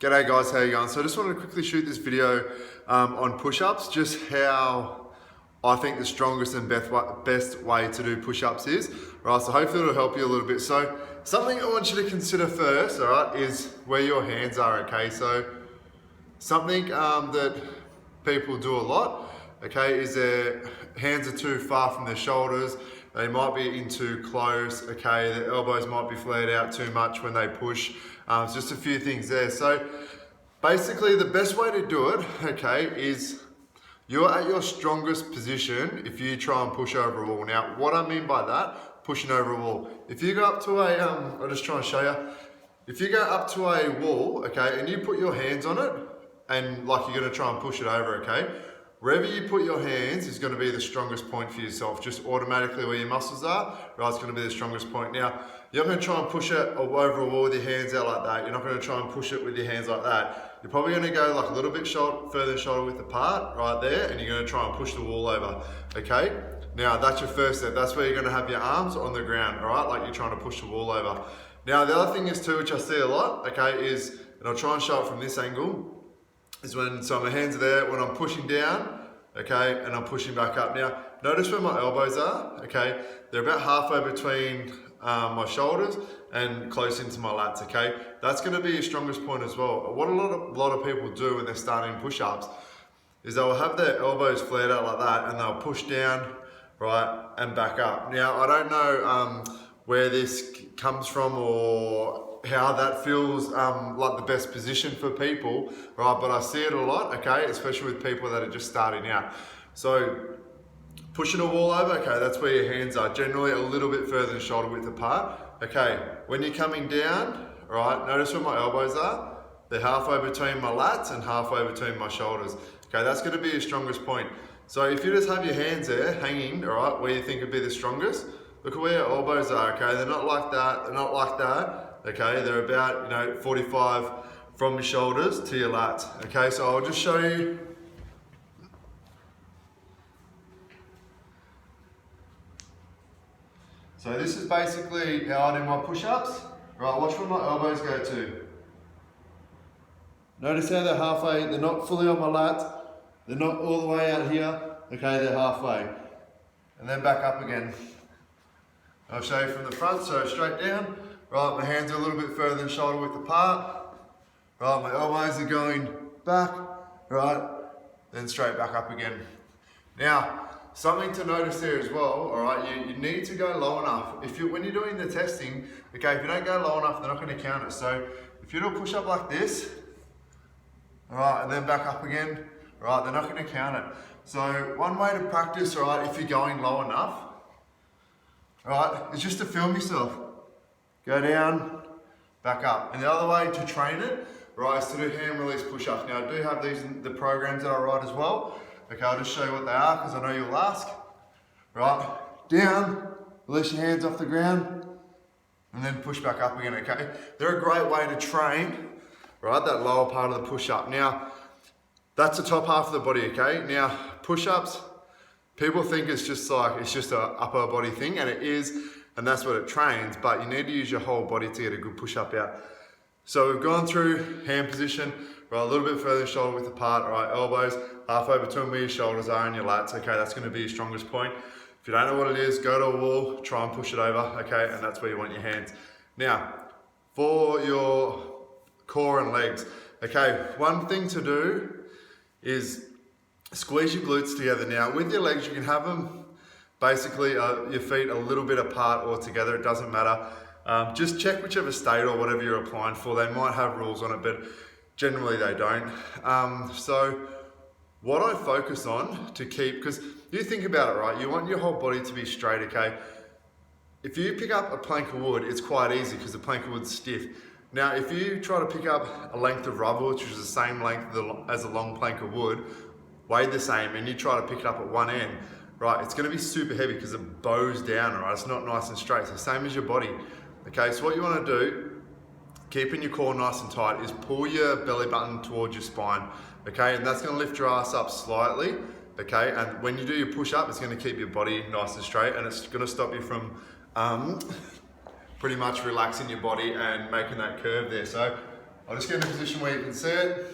G'day guys, how you going? So I just wanted to quickly shoot this video on push-ups, just how I think the strongest and best way to do push-ups is. Right, so hopefully it'll help you a little bit. So something I want you to consider first, all right, is where your hands are, okay? So something that people do a lot, okay, is their hands are too far from their shoulders. They might be in too close, okay? Their elbows might be flared out too much when they push. It's just a few things there. So basically the best way to do it, okay, is you're at your strongest position if you try and push over a wall. Now, what I mean by that, pushing over a wall. If you go up to a, I'll just try and show you. If you go up to a wall, okay, and you put your hands on it, and like you're gonna try and push it over, okay? Wherever you put your hands is going to be the strongest point for yourself. Just automatically where your muscles are, right, it's going to be the strongest point. Now, you're not going to try and push it over a wall with your hands out like that. You're not going to try and push it with your hands like that. You're probably going to go like a little bit further than shoulder width apart, right there, and you're going to try and push the wall over, okay? Now, that's your first step. That's where you're going to have your arms on the ground, all right, like you're trying to push the wall over. Now, the other thing is too, which I see a lot, okay, is, and I'll try and show it from this angle, is when, so my hands are there, when I'm pushing down, okay, and I'm pushing back up. Now, notice where my elbows are, okay? They're about halfway between my shoulders and close into my lats, okay? That's gonna be your strongest point as well. What a lot of people do when they're starting push-ups is they'll have their elbows flared out like that and they'll push down, right, and back up. Now, I don't know where this comes from or how that feels like the best position for people, right? But I see it a lot, okay? Especially with people that are just starting out. So pushing a wall over, okay, that's where your hands are, generally a little bit further than shoulder width apart. Okay, when you're coming down, right, notice where my elbows are. They're halfway between my lats and halfway between my shoulders. Okay, that's gonna be your strongest point. So if you just have your hands there hanging, all right, where you think would be the strongest, look at where your elbows are, okay? They're not like that, they're not like that. Okay, they're about 45 from your shoulders to your lats. Okay, so I'll just show you. So this is basically how I do my push-ups. Right, watch where my elbows go to. Notice how they're halfway, they're not fully on my lats, they're not all the way out here. Okay, they're halfway. And then back up again. I'll show you from the front, so straight down. Right, my hands are a little bit further than shoulder width apart. Right, my elbows are going back, right, then straight back up again. Now, something to notice there as well, all right, you need to go low enough. When you're doing the testing, okay, if you don't go low enough, they're not going to count it. So if you do a push up like this, all right, and then back up again, right, they're not going to count it. So one way to practice, all right, if you're going low enough, all right, is just to film yourself. Go down, back up. And the other way to train it, right, is to do hand release push-ups. Now I do have these in the programs that I write as well. Okay, I'll just show you what they are because I know you'll ask. Right, down, release your hands off the ground, and then push back up again, okay? They're a great way to train, right, that lower part of the push-up. Now, that's the top half of the body, okay? Now, push-ups, people think it's just an upper body thing, and it is, and that's what it trains, but you need to use your whole body to get a good push-up out. So we've gone through hand position, right, a little bit further shoulder width apart, right, elbows halfway between where your shoulders are and your lats, okay, that's gonna be your strongest point. If you don't know what it is, go to a wall, try and push it over, okay, and that's where you want your hands. Now, for your core and legs, okay, one thing to do is squeeze your glutes together. Now, with your legs, you can have them basically your feet a little bit apart or together, it doesn't matter. Just check whichever state or whatever you're applying for. They might have rules on it, but generally they don't. So what I focus on to keep, because you think about it, right? You want your whole body to be straight, okay? If you pick up a plank of wood, it's quite easy because the plank of wood's stiff. Now, if you try to pick up a length of rubber, which is the same length as a long plank of wood, weighed the same, and you try to pick it up at one end, right, it's gonna be super heavy because it bows down, right? It's not nice and straight, so same as your body. Okay, so what you wanna do, keeping your core nice and tight, is pull your belly button towards your spine, okay? And that's gonna lift your ass up slightly, okay? And when you do your push up, it's gonna keep your body nice and straight, and it's gonna stop you from pretty much relaxing your body and making that curve there. So I'll just get in a position where you can see it.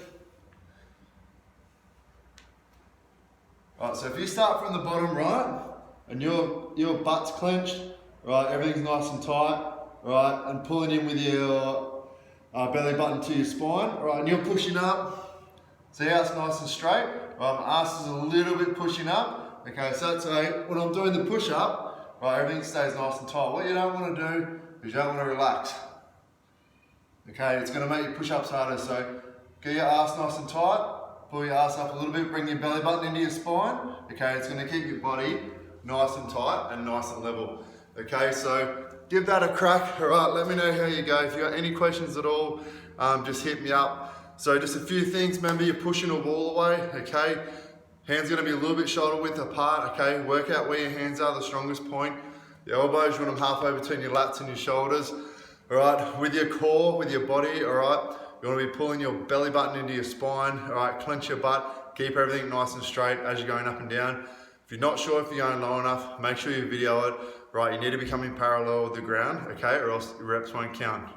Right, so if you start from the bottom, right, and your butt's clenched, right, everything's nice and tight, right, and pulling in with your belly button to your spine, right, and you're pushing up, see how it's nice and straight, right, my ass is a little bit pushing up, okay, so that's when I'm doing the push up, right, everything stays nice and tight. What you don't want to do is you don't want to relax, okay, it's going to make your push-ups harder, so get your ass nice and tight, pull your ass up a little bit, bring your belly button into your spine, okay, it's going to keep your body nice and tight and nice and level, okay, so give that a crack. All right, let me know how you go. If you got any questions at all, just hit me up. So just a few things, remember you're pushing a wall away, okay, hands going to be a little bit shoulder width apart, okay, work out where your hands are, the strongest point, the elbows, you want them halfway between your lats and your shoulders, all right, with your core, with your body, all right, you want to be pulling your belly button into your spine, all right, clench your butt, keep everything nice and straight as you're going up and down. If you're not sure if you're going low enough, make sure you video it, right, you need to be coming parallel with the ground, okay, or else your reps won't count.